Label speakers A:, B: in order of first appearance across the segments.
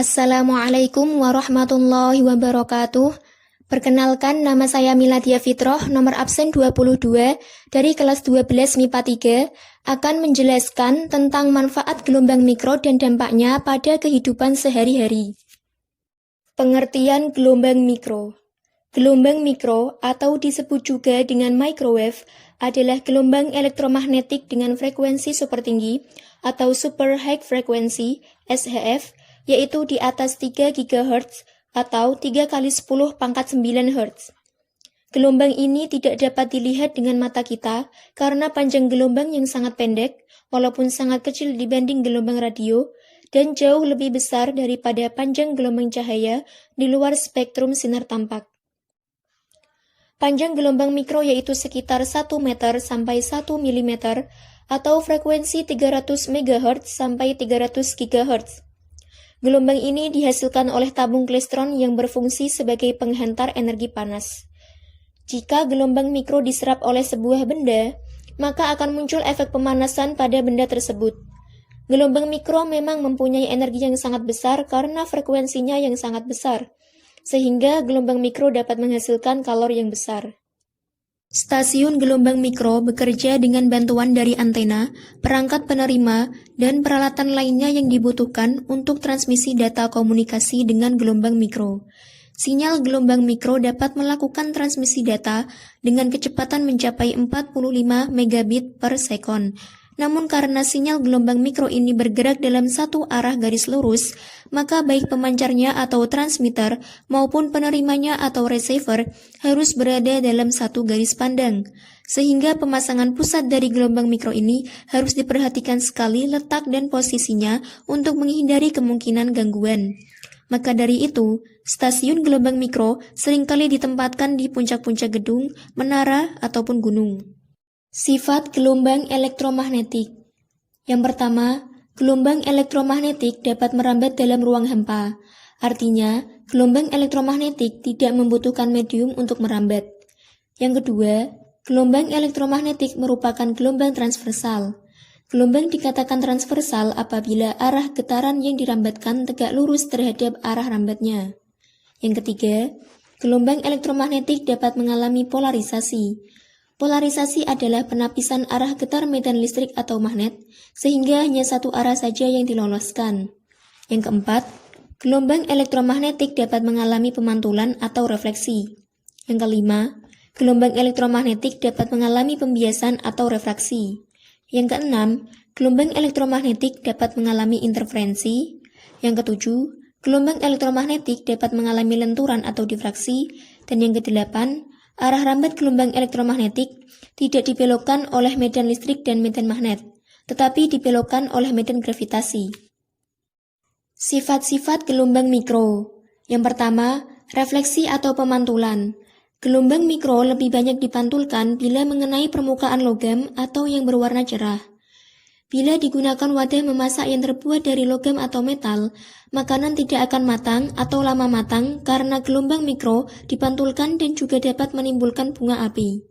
A: Assalamualaikum warahmatullahi wabarakatuh. Perkenalkan, nama saya Miladia Fitroh, nomor absen 22 dari kelas 12 MIPA 3, akan menjelaskan tentang manfaat gelombang mikro dan dampaknya pada kehidupan sehari-hari. Pengertian gelombang mikro. Gelombang mikro atau disebut juga dengan microwave adalah gelombang elektromagnetik dengan frekuensi super tinggi atau super high frequency (SHF), yaitu di atas 3 GHz atau 3 kali 10 pangkat 9 Hz. Gelombang ini tidak dapat dilihat dengan mata kita karena panjang gelombang yang sangat pendek, walaupun sangat kecil dibanding gelombang radio, dan jauh lebih besar daripada panjang gelombang cahaya di luar spektrum sinar tampak. Panjang gelombang mikro yaitu sekitar 1 meter sampai 1 mm atau frekuensi 300 MHz sampai 300 GHz. Gelombang ini dihasilkan oleh tabung klestron yang berfungsi sebagai penghantar energi panas. Jika gelombang mikro diserap oleh sebuah benda, maka akan muncul efek pemanasan pada benda tersebut. Gelombang mikro memang mempunyai energi yang sangat besar karena frekuensinya yang sangat besar, sehingga gelombang mikro dapat menghasilkan kalor yang besar. Stasiun gelombang mikro bekerja dengan bantuan dari antena, perangkat penerima, dan peralatan lainnya yang dibutuhkan untuk transmisi data komunikasi dengan gelombang mikro. Sinyal gelombang mikro dapat melakukan transmisi data dengan kecepatan mencapai 45 megabit per sekon. Namun karena sinyal gelombang mikro ini bergerak dalam satu arah garis lurus, maka baik pemancarnya atau transmitter maupun penerimanya atau receiver harus berada dalam satu garis pandang. Sehingga pemasangan pusat dari gelombang mikro ini harus diperhatikan sekali letak dan posisinya untuk menghindari kemungkinan gangguan. Maka dari itu, stasiun gelombang mikro seringkali ditempatkan di puncak-puncak gedung, menara, ataupun gunung. Sifat gelombang elektromagnetik. Yang pertama, gelombang elektromagnetik dapat merambat dalam ruang hampa. Artinya, gelombang elektromagnetik tidak membutuhkan medium untuk merambat. Yang kedua, gelombang elektromagnetik merupakan gelombang transversal. Gelombang dikatakan transversal apabila arah getaran yang dirambatkan tegak lurus terhadap arah rambatnya. Yang ketiga, gelombang elektromagnetik dapat mengalami polarisasi. Polarisasi adalah penapisan arah getar medan listrik atau magnet, sehingga hanya satu arah saja yang diloloskan. Yang keempat, gelombang elektromagnetik dapat mengalami pemantulan atau refleksi. Yang kelima, gelombang elektromagnetik dapat mengalami pembiasan atau refraksi. Yang keenam, gelombang elektromagnetik dapat mengalami interferensi. Yang ketujuh, gelombang elektromagnetik dapat mengalami lenturan atau difraksi. Dan yang kedelapan, arah rambat gelombang elektromagnetik tidak dibelokkan oleh medan listrik dan medan magnet, tetapi dibelokkan oleh medan gravitasi. Sifat-sifat gelombang mikro. Yang pertama, refleksi atau pemantulan. Gelombang mikro lebih banyak dipantulkan bila mengenai permukaan logam atau yang berwarna cerah. Bila digunakan wadah memasak yang terbuat dari logam atau metal, makanan tidak akan matang atau lama matang karena gelombang mikro dipantulkan dan juga dapat menimbulkan bunga api.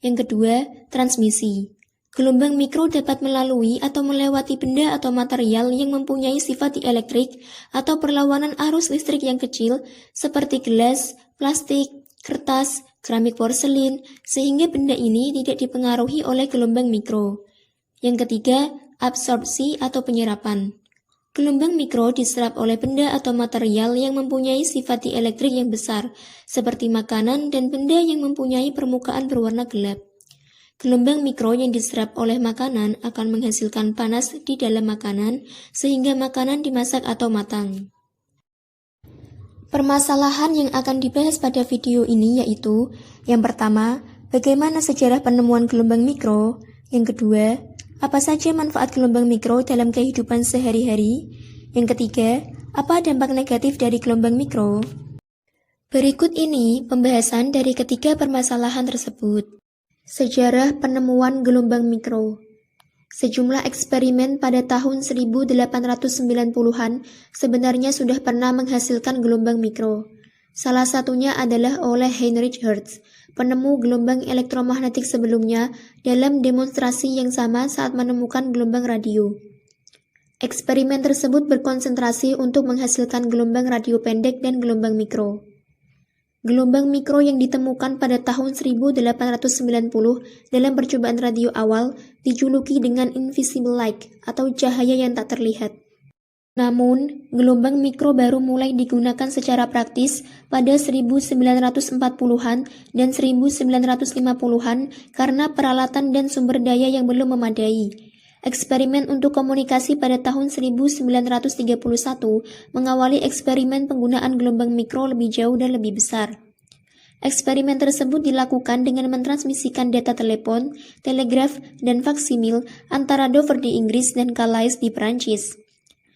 A: Yang kedua, transmisi. Gelombang mikro dapat melalui atau melewati benda atau material yang mempunyai sifat dielektrik atau perlawanan arus listrik yang kecil seperti gelas, plastik, kertas, keramik porselin, sehingga benda ini tidak dipengaruhi oleh gelombang mikro. Yang ketiga, absorpsi atau penyerapan. Gelombang mikro diserap oleh benda atau material yang mempunyai sifat dielektrik yang besar, seperti makanan dan benda yang mempunyai permukaan berwarna gelap. Gelombang mikro yang diserap oleh makanan akan menghasilkan panas di dalam makanan, sehingga makanan dimasak atau matang. Permasalahan yang akan dibahas pada video ini yaitu, yang pertama, bagaimana sejarah penemuan gelombang mikro. Yang kedua, apa saja manfaat gelombang mikro dalam kehidupan sehari-hari? Yang ketiga, apa dampak negatif dari gelombang mikro? Berikut ini pembahasan dari ketiga permasalahan tersebut. Sejarah penemuan gelombang mikro. Sejumlah eksperimen pada tahun 1890-an sebenarnya sudah pernah menghasilkan gelombang mikro. Salah satunya adalah oleh Heinrich Hertz, penemu gelombang elektromagnetik sebelumnya dalam demonstrasi yang sama saat menemukan gelombang radio. Eksperimen tersebut berkonsentrasi untuk menghasilkan gelombang radio pendek dan gelombang mikro. Gelombang mikro yang ditemukan pada tahun 1890 dalam percobaan radio awal dijuluki dengan invisible light atau cahaya yang tak terlihat. Namun, gelombang mikro baru mulai digunakan secara praktis pada 1940-an dan 1950-an karena peralatan dan sumber daya yang belum memadai. Eksperimen untuk komunikasi pada tahun 1931 mengawali eksperimen penggunaan gelombang mikro lebih jauh dan lebih besar. Eksperimen tersebut dilakukan dengan mentransmisikan data telepon, telegraf, dan faksimil antara Dover di Inggris dan Calais di Perancis.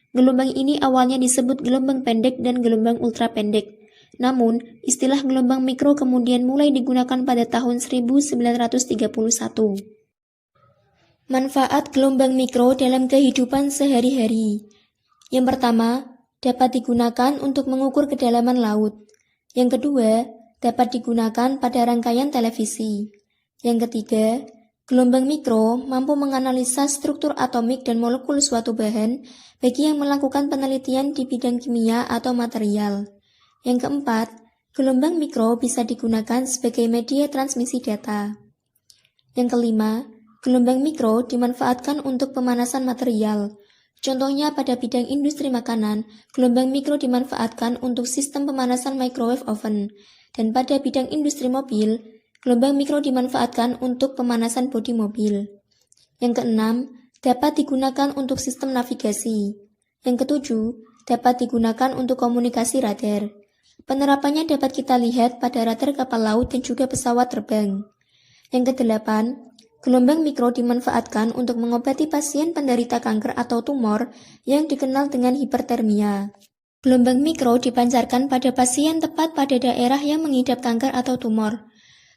A: Gelombang ini awalnya disebut gelombang pendek dan gelombang ultra pendek. Namun, istilah gelombang mikro kemudian mulai digunakan pada tahun 1931. Manfaat gelombang mikro dalam kehidupan sehari-hari. Yang pertama, dapat digunakan untuk mengukur kedalaman laut. Yang kedua, dapat digunakan pada rangkaian televisi. Yang ketiga, gelombang mikro mampu menganalisa struktur atomik dan molekul suatu bahan bagi yang melakukan penelitian di bidang kimia atau material. Yang keempat, gelombang mikro bisa digunakan sebagai media transmisi data. Yang kelima, gelombang mikro dimanfaatkan untuk pemanasan material. Contohnya pada bidang industri makanan, gelombang mikro dimanfaatkan untuk sistem pemanasan microwave oven. Dan pada bidang industri mobil, gelombang mikro dimanfaatkan untuk pemanasan bodi mobil. Yang keenam, dapat digunakan untuk sistem navigasi. Yang ketujuh, dapat digunakan untuk komunikasi radar. Penerapannya dapat kita lihat pada radar kapal laut dan juga pesawat terbang. Yang kedelapan, gelombang mikro dimanfaatkan untuk mengobati pasien penderita kanker atau tumor yang dikenal dengan hipertermia. Gelombang mikro dipancarkan pada pasien tepat pada daerah yang mengidap kanker atau tumor.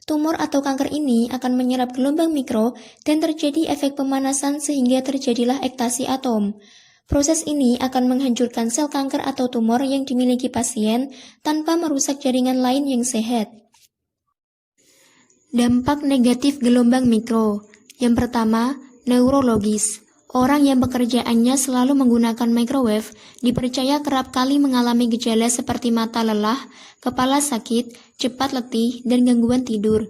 A: Tumor atau kanker ini akan menyerap gelombang mikro dan terjadi efek pemanasan sehingga terjadilah ektasi atom. Proses ini akan menghancurkan sel kanker atau tumor yang dimiliki pasien tanpa merusak jaringan lain yang sehat. Dampak negatif gelombang mikro. Yang pertama, neurologis. Orang yang pekerjaannya selalu menggunakan microwave dipercaya kerap kali mengalami gejala seperti mata lelah, kepala sakit, cepat letih, dan gangguan tidur.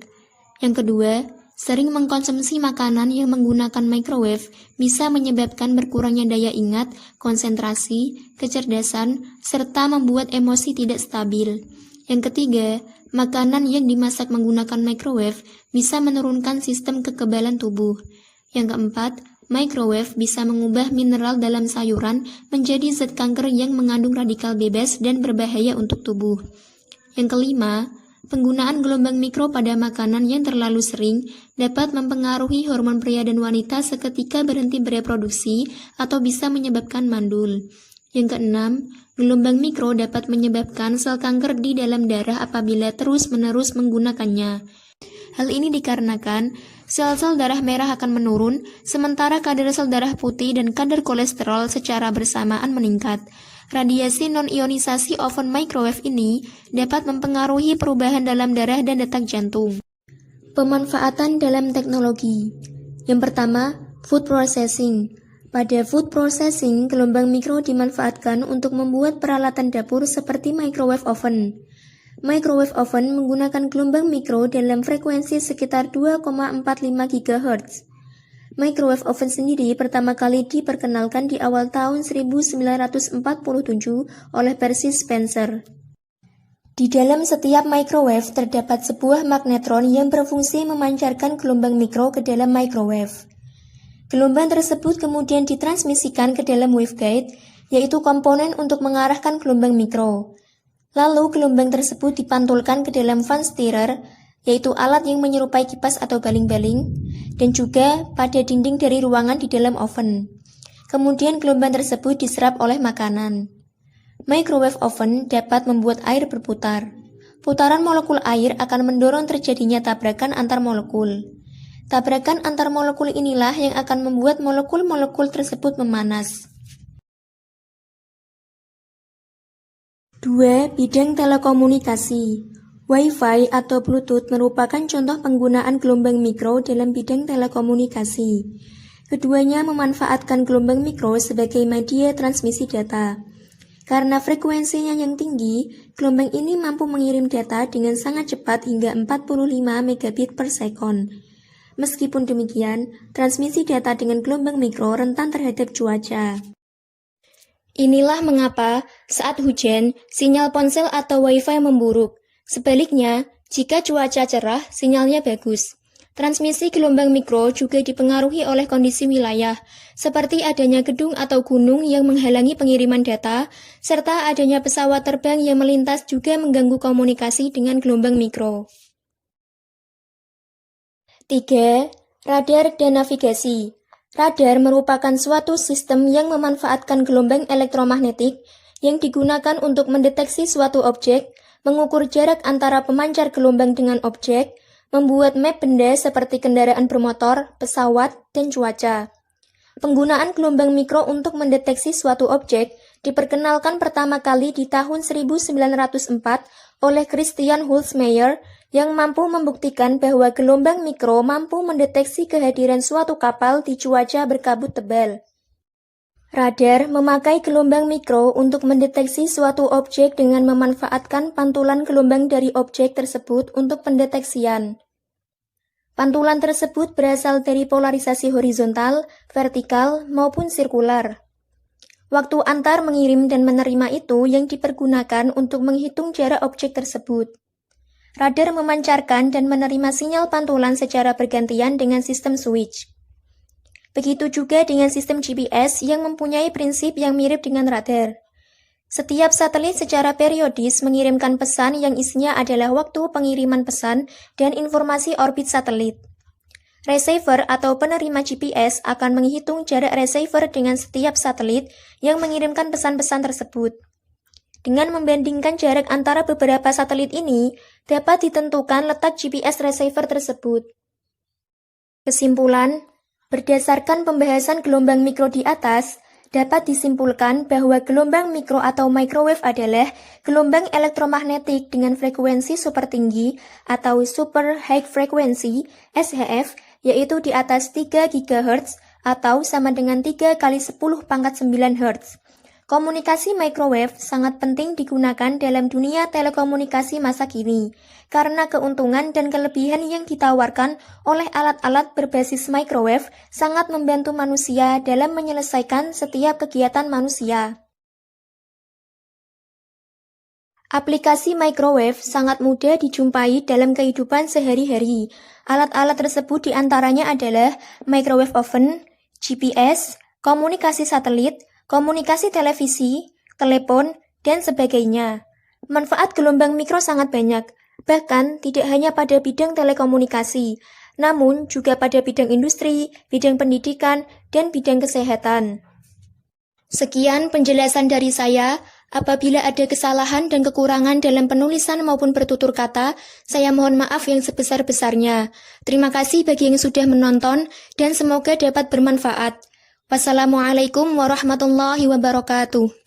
A: Yang kedua, sering mengkonsumsi makanan yang menggunakan microwave bisa menyebabkan berkurangnya daya ingat, konsentrasi, kecerdasan, serta membuat emosi tidak stabil. Yang ketiga, makanan yang dimasak menggunakan microwave bisa menurunkan sistem kekebalan tubuh. Yang keempat, microwave bisa mengubah mineral dalam sayuran menjadi zat kanker yang mengandung radikal bebas dan berbahaya untuk tubuh. Yang kelima, penggunaan gelombang mikro pada makanan yang terlalu sering dapat mempengaruhi hormon pria dan wanita seketika berhenti bereproduksi atau bisa menyebabkan mandul. Yang keenam, gelombang mikro dapat menyebabkan sel kanker di dalam darah apabila terus-menerus menggunakannya. Hal ini dikarenakan sel-sel darah merah akan menurun, sementara kadar sel darah putih dan kadar kolesterol secara bersamaan meningkat. Radiasi non-ionisasi oven microwave ini dapat mempengaruhi perubahan dalam darah dan detak jantung. Pemanfaatan dalam teknologi. Yang pertama, food processing. Pada food processing, gelombang mikro dimanfaatkan untuk membuat peralatan dapur seperti microwave oven. Microwave oven menggunakan gelombang mikro dalam frekuensi sekitar 2,45 GHz. Microwave oven sendiri pertama kali diperkenalkan di awal tahun 1947 oleh Percy Spencer. Di dalam setiap microwave terdapat sebuah magnetron yang berfungsi memancarkan gelombang mikro ke dalam microwave. Gelombang tersebut kemudian ditransmisikan ke dalam waveguide, yaitu komponen untuk mengarahkan gelombang mikro. Lalu gelombang tersebut dipantulkan ke dalam fan stirrer, yaitu alat yang menyerupai kipas atau baling-baling, dan juga pada dinding dari ruangan di dalam oven. Kemudian gelombang tersebut diserap oleh makanan. Microwave oven dapat membuat air berputar. Putaran molekul air akan mendorong terjadinya tabrakan antar molekul. Tabrakan antar molekul inilah yang akan membuat molekul-molekul tersebut memanas. 2. Bidang telekomunikasi. Wi-Fi atau Bluetooth merupakan contoh penggunaan gelombang mikro dalam bidang telekomunikasi. Keduanya memanfaatkan gelombang mikro sebagai media transmisi data. Karena frekuensinya yang tinggi, gelombang ini mampu mengirim data dengan sangat cepat hingga 45 megabit per sekon. Meskipun demikian, transmisi data dengan gelombang mikro rentan terhadap cuaca. Inilah mengapa saat hujan, sinyal ponsel atau Wi-Fi memburuk. Sebaliknya, jika cuaca cerah, sinyalnya bagus. Transmisi gelombang mikro juga dipengaruhi oleh kondisi wilayah, seperti adanya gedung atau gunung yang menghalangi pengiriman data, serta adanya pesawat terbang yang melintas juga mengganggu komunikasi dengan gelombang mikro. 3. Radar dan navigasi. Radar merupakan suatu sistem yang memanfaatkan gelombang elektromagnetik yang digunakan untuk mendeteksi suatu objek, mengukur jarak antara pemancar gelombang dengan objek, membuat map benda seperti kendaraan bermotor, pesawat, dan cuaca. Penggunaan gelombang mikro untuk mendeteksi suatu objek diperkenalkan pertama kali di tahun 1904 oleh Christian Holzmeier yang mampu membuktikan bahwa gelombang mikro mampu mendeteksi kehadiran suatu kapal di cuaca berkabut tebal. Radar memakai gelombang mikro untuk mendeteksi suatu objek dengan memanfaatkan pantulan gelombang dari objek tersebut untuk pendeteksian. Pantulan tersebut berasal dari polarisasi horizontal, vertikal, maupun sirkular. Waktu antar mengirim dan menerima itu yang dipergunakan untuk menghitung jarak objek tersebut. Radar memancarkan dan menerima sinyal pantulan secara bergantian dengan sistem switch. Begitu juga dengan sistem GPS yang mempunyai prinsip yang mirip dengan radar. Setiap satelit secara periodis mengirimkan pesan yang isinya adalah waktu pengiriman pesan dan informasi orbit satelit. Receiver atau penerima GPS akan menghitung jarak receiver dengan setiap satelit yang mengirimkan pesan-pesan tersebut. Dengan membandingkan jarak antara beberapa satelit ini, dapat ditentukan letak GPS receiver tersebut. Kesimpulan, berdasarkan pembahasan gelombang mikro di atas, dapat disimpulkan bahwa gelombang mikro atau microwave adalah gelombang elektromagnetik dengan frekuensi super tinggi atau super high frequency (SHF), yaitu di atas 3 GHz atau sama dengan 3 kali 10 pangkat 9 Hz. Komunikasi microwave sangat penting digunakan dalam dunia telekomunikasi masa kini, karena keuntungan dan kelebihan yang ditawarkan oleh alat-alat berbasis microwave sangat membantu manusia dalam menyelesaikan setiap kegiatan manusia. Aplikasi microwave sangat mudah dijumpai dalam kehidupan sehari-hari. Alat-alat tersebut diantaranya adalah microwave oven, GPS, komunikasi satelit, komunikasi televisi, telepon, dan sebagainya. Manfaat gelombang mikro sangat banyak, bahkan tidak hanya pada bidang telekomunikasi, namun juga pada bidang industri, bidang pendidikan, dan bidang kesehatan. Sekian penjelasan dari saya. Apabila ada kesalahan dan kekurangan dalam penulisan maupun bertutur kata, saya mohon maaf yang sebesar-besarnya. Terima kasih bagi yang sudah menonton, dan semoga dapat bermanfaat. Wassalamualaikum warahmatullahi wabarakatuh.